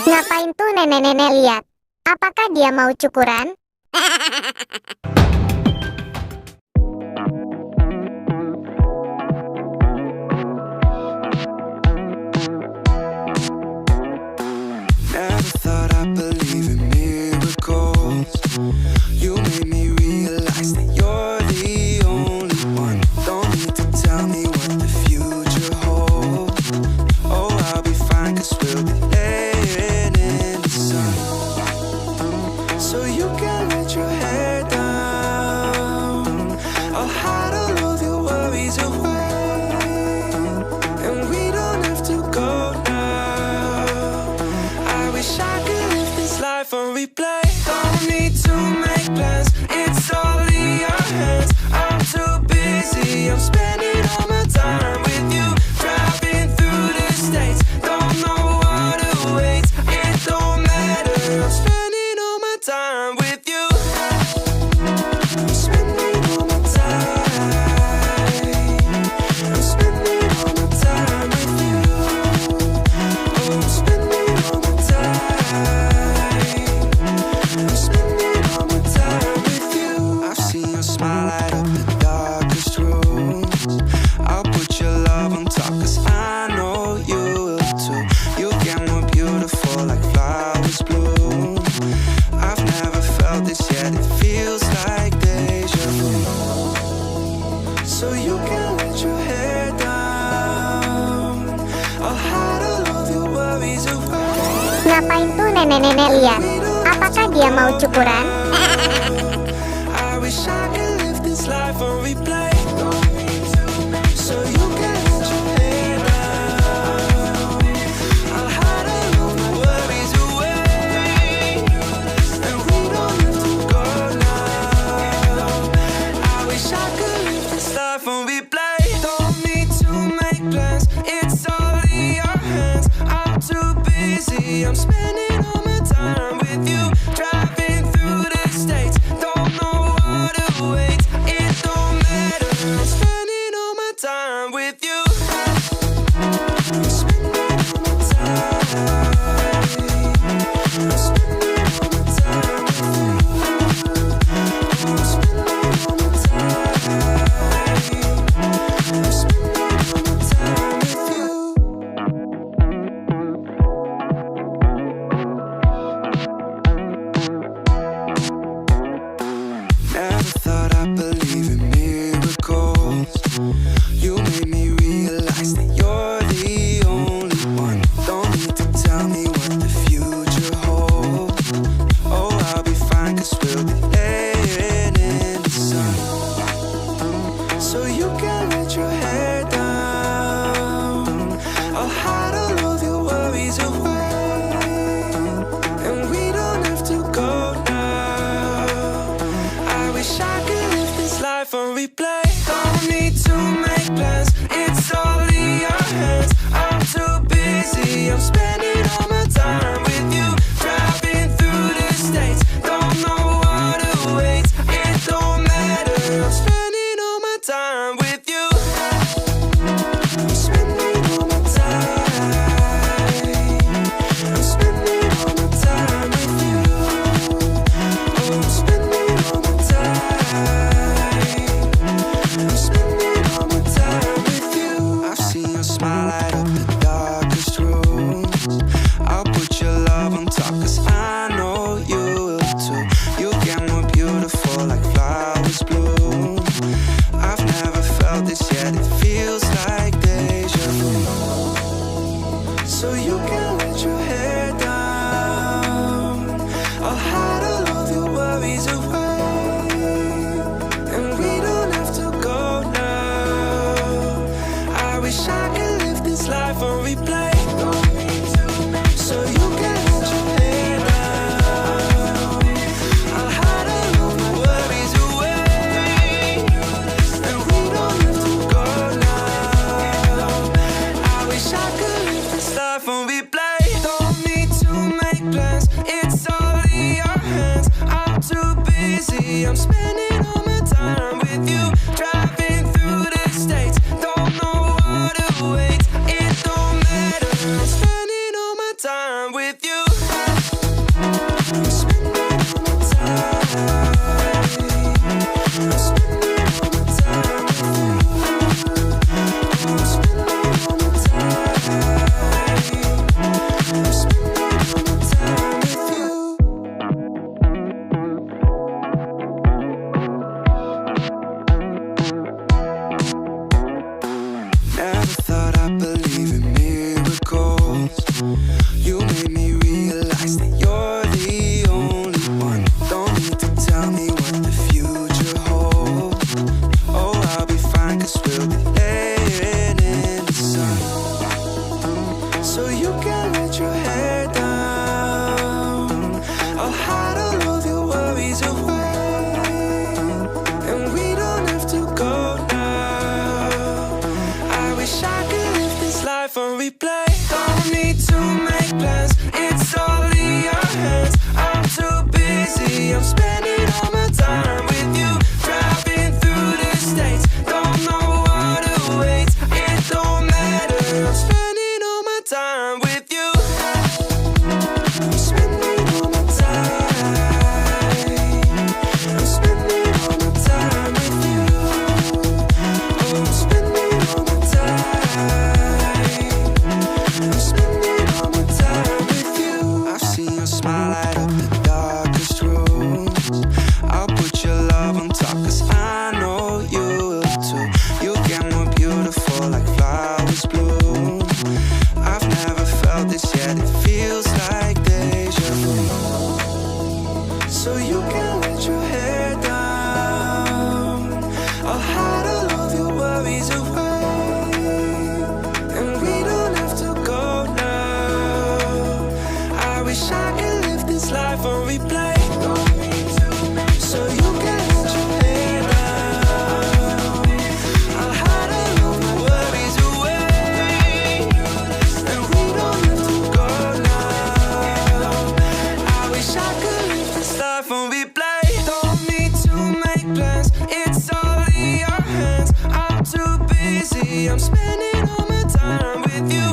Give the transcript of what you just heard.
Ngapain tuh nenek-nenek lihat? Apakah dia mau cukuran? Never thought I'd believe in miracles. You made me realize that you're the only one. Don't need to tell me what the future holds. Oh, I'll be fine 'cause we'll be laying in the sun. So you can let your hair down. I'll hide all of your worries away, and we don't have to go now. I wish I could live this life on replay. Don't need to make plans, it's all in your hands. I'm too busy, I'm spending all my time with you. Driving through the states, don't know what awaits. It don't matter, I'm spending all my time with you. I'm spending all my time. I'm spending all my time with you. Oh, I'm spending all my time. I'm spending all my time with you. I've seen your smile light up the darkest rooms. I'll put your love on top 'cause I know you will too. You get more beautiful like flowers bloom. I've never felt this yet, it feels like deja vu. So you can let your hair down. I'll hide all of your worries away. Ngapain tuh nenek-nenek lihat? Apakah dia mau cukuran? I wish I could live this life on replay. So you can let your hair down. I'll hide all of my worries away, and we don't have to go now. I wish I could live this life on replay. Don't need to make plans, it's all in your hands. I'm too busy, I'm spending all my time with you. Driving through the states, don't know what awaits. It don't matter, I'm spending all my time with you. I'm spending all my time. I'm spending all my time with you. I'm spending all my time. I'm spending all my time with you. Never thought I'd believe in miracles. You made me realize that you're the only one. Don't need to tell me what the future holds. Oh, I'll be fine 'cause we'll be laying in the sun. So you can let your hair down. I'll hide all of your worries away, and we don't have to go now. I wish I could live this life on replay. Don't need to make plans, it's all in your hands. I'm too busy, I'm spending all my time with you. Driving through the states, don't know what awaits. It don't matter, I'm spending all my time with you. I'm spending all my time. I'm spending all my time with you. Oh, I'm spending all my time. I'm spending all my time with you. I've seen your smile light up the darkest rooms. I'll put your love on top 'cause I know you will too. You get more beautiful like flowers bloom. I've never felt this yet, it feels like deja vu. So you can let your hair down. I'll hide all of your worries away, and we don't have to go now. I wish I could live this life on replay. So you can let your hair down. I'll hide all of my worries away, and we don't have to go now. I wish I could live this life on replay. Don't need to make plans, it's all in your hands. I'm too busy, I'm spending all my time with you. Driving through the states, don't know what awaits. It don't matter, I'm spending all my time with you. Never thought I'd believe in miracles. You made me realize that you're the only one. Don't need to tell me what the future holds. Oh, I'll be fine, 'cause we'll be laying in the sun. So you can let your hair down. I'll hide all of your worries away, and we don't have to go now. I wish I could live this life on replay. Don't need to make plans, it's all in your hands. I'm too busy, I'm spending all my time with you. Driving through the states, don't know what awaits. It don't matter, I'm spending all my time with you. I'm spending all my time. I'm spending all my time with you. Oh, I'm spending all my time. I'm spending all my time with you. I've seen your smile light up the darkest rooms. I'll put your love on top, 'cause I know you will too. You get more beautiful like flowers bloom. I've never felt this yet, it feels like deja vu. So you can let your hair down. I'll hide all of your worries away, and we don't have to go now. I wish I could live this life on replay. So you can let your hair down. I'll hide all of my worries away, and we don't have to go now. I wish I could live this life on replay. Don't need to make plans, it's all in your hands. I'm too busy, I'm spending all my time with you.